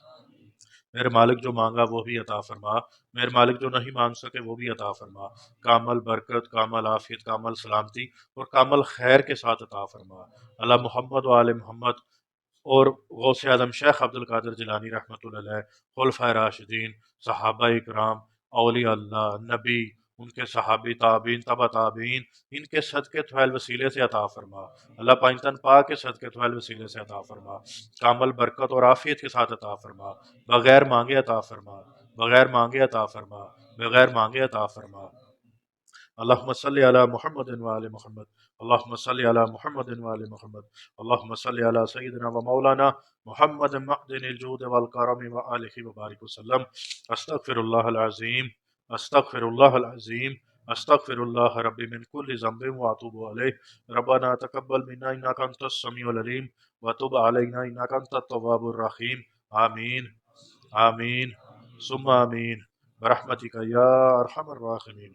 میرے مالک جو مانگا وہ بھی عطا فرما، میرے مالک جو نہیں مانگ سکے وہ بھی عطا فرما، کامل برکت، کامل عافیت، کامل سلامتی اور کامل خیر کے ساتھ عطا فرما، اللہ محمد و آل محمد اور غوث اعظم شیخ عبد القادر جیلانی رحمۃ اللہ علیہ، خلفائے راشدین، صحابہ اکرام اولیاء اللہ، نبی، ان کے صحابی، تابعین، تبع تابعین، ان کے صدقے طویل وسیلے سے عطا فرما۔ اللہ پاک تن پاک کے صدقے طویل وسیلے سے عطا فرما، کامل برکت اور عافیت کے ساتھ عطا فرما، بغیر مانگے عطا فرما، بغیر مانگے عطا فرما، بغیر مانگے عطا فرما۔ اللہم صلی علی محمد وآل محمد، اللہم صلی علی محمد وآل محمد، اللہم صلی علی سیدنا و مولانا محمد معدن الجود والکرم وآلہ وبارک وسلم۔ استغفر اللہ العظیم، استغفر اللہ العظیم، استغفر اللہ ربی من کل ذنب واتوب علیہ۔ ربنا تقبل منا انک انت السمیع العلیم وتب علینا انک انت التواب الرحیم۔ آمین، آمین ثم آمین برحمتک یا ارحم الراحمین۔